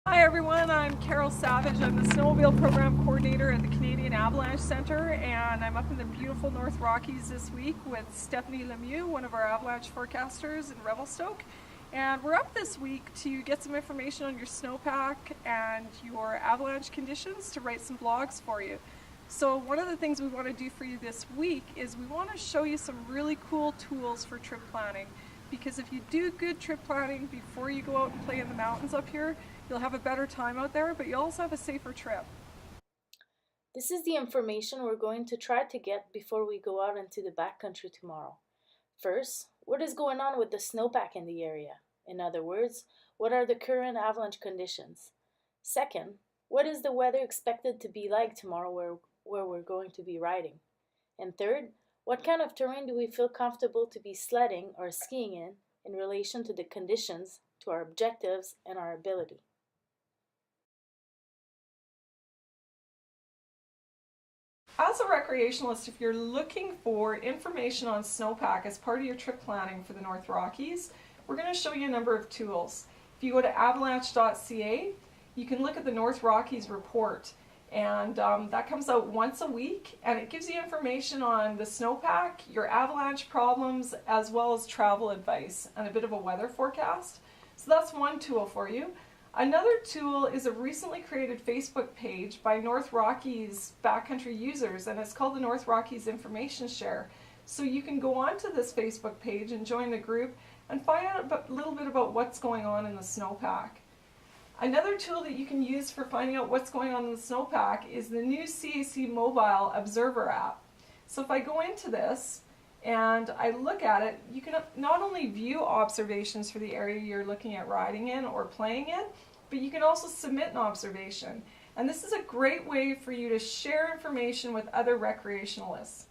Hi everyone, I'm Carol Savage. I'm the Snowmobile Program Coordinator at the Canadian Avalanche Centre, and I'm up in the beautiful North Rockies this week with Stephanie Lemieux, one of our avalanche forecasters in Revelstoke. And we're up this week to get some information on your snowpack and your avalanche conditions to write some blogs for you. So one of the things we want to do for you this week is we want to show you some really cool tools for trip planning. Because if you do good trip planning before you go out and play in the mountains up here, you'll have a better time out there, but you'll also have a safer trip. This is the information we're going to try to get before we go out into the backcountry tomorrow. First, what is going on with the snowpack in the area? In other words, what are the current avalanche conditions? Second, what is the weather expected to be like tomorrow where we're going to be riding? And third, what kind of terrain do we feel comfortable to be sledding or skiing in relation to the conditions, to our objectives, and our ability? As a recreationalist, if you're looking for information on snowpack as part of your trip planning for the North Rockies, we're going to show you a number of tools. If you go to avalanche.ca, you can look at the North Rockies report, and that comes out once a week, and it gives you information on the snowpack, your avalanche problems, as well as travel advice and a bit of a weather forecast. So that's one tool for you. Another tool is a recently created Facebook page by North Rockies backcountry users, and it's called the North Rockies Information Share. So you can go onto this Facebook page and join the group and find out a little bit about what's going on in the snowpack. Another tool that you can use for finding out what's going on in the snowpack is the new CAC Mobile Observer app. So if I go into this and I look at it, you can not only view observations for the area you're looking at riding in or playing in, but you can also submit an observation. And this is a great way for you to share information with other recreationalists.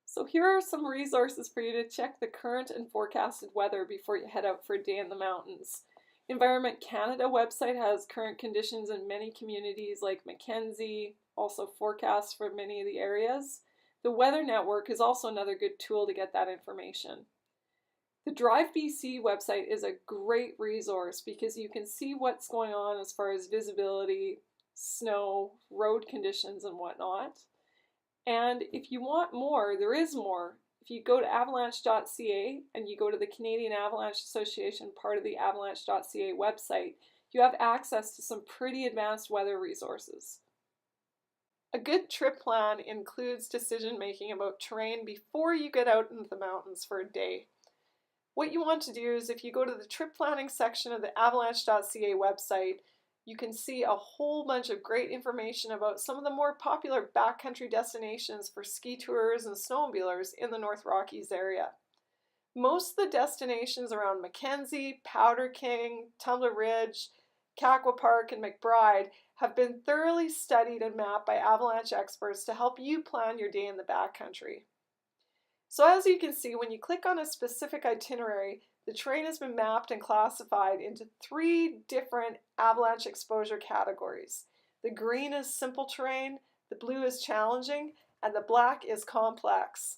So here are some resources for you to check the current and forecasted weather before you head out for a day in the mountains. Environment Canada website has current conditions in many communities like Mackenzie, also forecasts for many of the areas. The Weather Network is also another good tool to get that information. The Drive BC website is a great resource because you can see what's going on as far as visibility, snow, road conditions, and whatnot. And if you want more, there is more. If you go to avalanche.ca and you go to the Canadian Avalanche Association, part of the avalanche.ca website, you have access to some pretty advanced weather resources. A good trip plan includes decision making about terrain before you get out into the mountains for a day. What you want to do is, if you go to the trip planning section of the avalanche.ca website, you can see a whole bunch of great information about some of the more popular backcountry destinations for ski tours and snowmobilers in the North Rockies area. Most of the destinations around Mackenzie, Powder King, Tumbler Ridge, Kakwa Park, and McBride have been thoroughly studied and mapped by avalanche experts to help you plan your day in the backcountry. So as you can see, when you click on a specific itinerary, the terrain has been mapped and classified into 3 different avalanche exposure categories. The green is simple terrain, the blue is challenging, and the black is complex.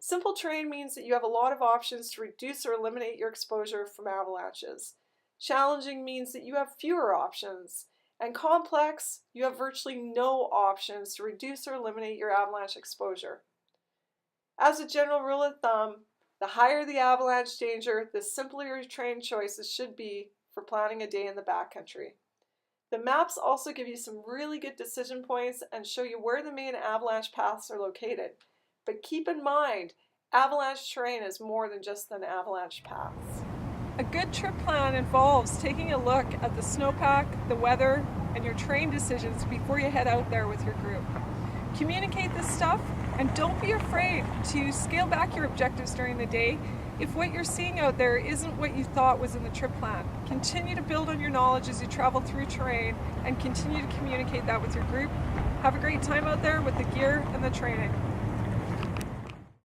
Simple terrain means that you have a lot of options to reduce or eliminate your exposure from avalanches. Challenging means that you have fewer options. And complex, you have virtually no options to reduce or eliminate your avalanche exposure. As a general rule of thumb, the higher the avalanche danger, the simpler your terrain choices should be for planning a day in the backcountry. The maps also give you some really good decision points and show you where the main avalanche paths are located. But keep in mind, avalanche terrain is more than just an avalanche paths. A good trip plan involves taking a look at the snowpack, the weather, and your terrain decisions before you head out there with your group. Communicate this stuff, and don't be afraid to scale back your objectives during the day if what you're seeing out there isn't what you thought was in the trip plan. Continue to build on your knowledge as you travel through terrain and continue to communicate that with your group. Have a great time out there with the gear and the training.